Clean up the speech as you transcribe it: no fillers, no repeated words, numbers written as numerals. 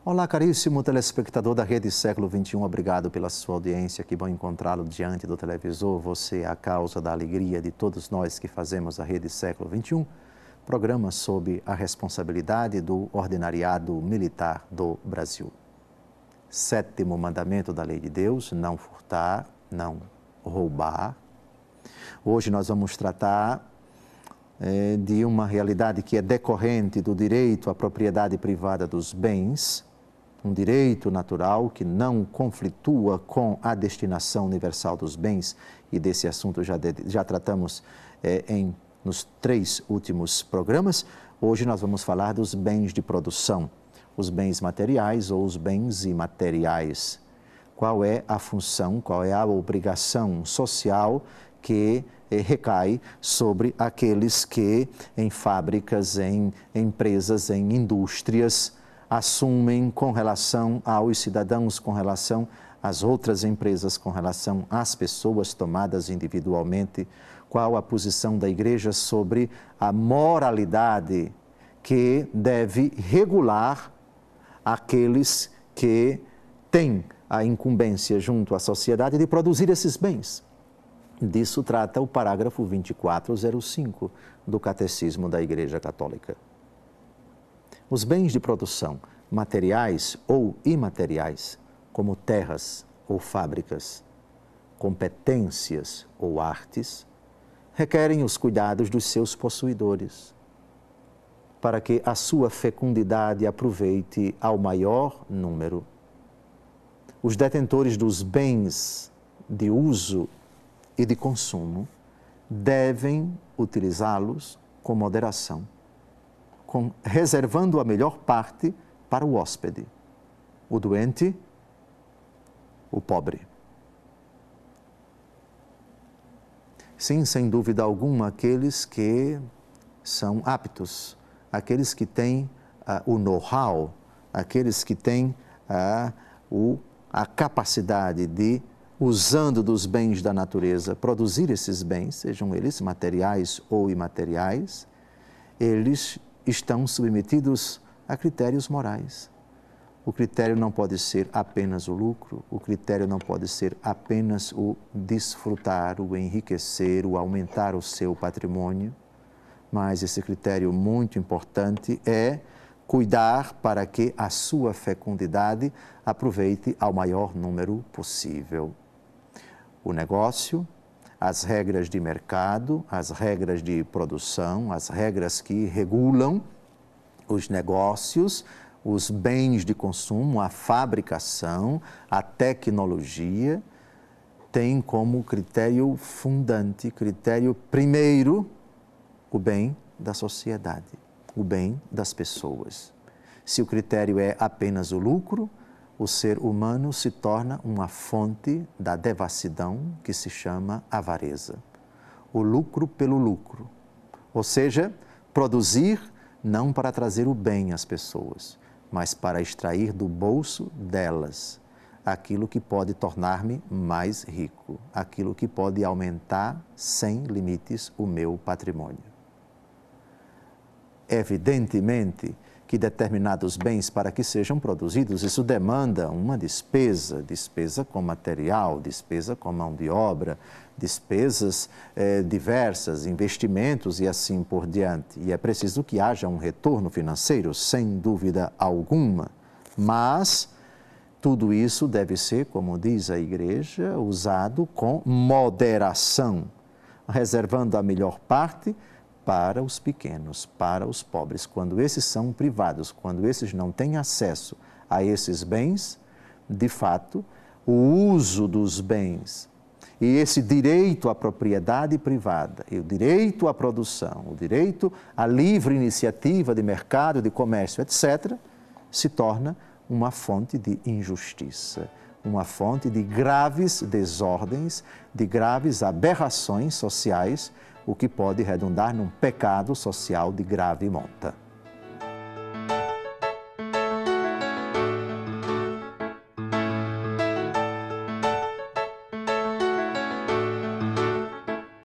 Olá, caríssimo telespectador da Rede Século XXI, obrigado pela sua audiência, que bom encontrá-lo diante do televisor. Você é a causa da alegria de todos nós que fazemos a Rede Século XXI, programa sob a responsabilidade do Ordinariado Militar do Brasil. Sétimo mandamento da Lei de Deus, não furtar, não roubar. Hoje nós vamos tratar de uma realidade que é decorrente do direito à propriedade privada dos bens, um direito natural que não conflitua com a destinação universal dos bens, e desse assunto já tratamos nos 3 últimos programas. Hoje nós vamos falar dos bens de produção, os bens materiais ou os bens imateriais. Qual é a função, qual é a obrigação social que recai sobre aqueles que em fábricas, em empresas, em indústrias, assumem com relação aos cidadãos, com relação às outras empresas, com relação às pessoas tomadas individualmente. Qual a posição da Igreja sobre a moralidade que deve regular aqueles que têm a incumbência junto à sociedade de produzir esses bens? Disso trata o parágrafo 2405 do Catecismo da Igreja Católica. Os bens de produção, materiais ou imateriais, como terras ou fábricas, competências ou artes, requerem os cuidados dos seus possuidores, para que a sua fecundidade aproveite ao maior número. Os detentores dos bens de uso e de consumo devem utilizá-los com moderação, reservando a melhor parte para o hóspede, o doente, o pobre. Sim, sem dúvida alguma, aqueles que são aptos, aqueles que têm o know-how, aqueles que têm a capacidade de, usando dos bens da natureza, produzir esses bens, sejam eles materiais ou imateriais, eles estão submetidos a critérios morais. O critério não pode ser apenas o lucro, o critério não pode ser apenas o desfrutar, o enriquecer, o aumentar o seu patrimônio, mas esse critério muito importante é cuidar para que a sua fecundidade aproveite ao maior número possível. O negócio, as regras de mercado, as regras de produção, as regras que regulam os negócios, os bens de consumo, a fabricação, a tecnologia, têm como critério fundante, critério primeiro, o bem da sociedade, o bem das pessoas. Se o critério é apenas o lucro, o ser humano se torna uma fonte da devassidão que se chama avareza. O lucro pelo lucro, ou seja, produzir não para trazer o bem às pessoas, mas para extrair do bolso delas aquilo que pode tornar-me mais rico, aquilo que pode aumentar sem limites o meu patrimônio. Evidentemente que determinados bens, para que sejam produzidos, isso demanda uma despesa com material, despesa com mão de obra, despesas diversas, investimentos e assim por diante. E é preciso que haja um retorno financeiro, sem dúvida alguma, mas tudo isso deve ser, como diz a Igreja, usado com moderação, reservando a melhor parte para os pequenos, para os pobres. Quando esses são privados, quando esses não têm acesso a esses bens, de fato, o uso dos bens e esse direito à propriedade privada, e o direito à produção, o direito à livre iniciativa de mercado, de comércio, etc., se torna uma fonte de injustiça, uma fonte de graves desordens, de graves aberrações sociais, o que pode redundar num pecado social de grave monta.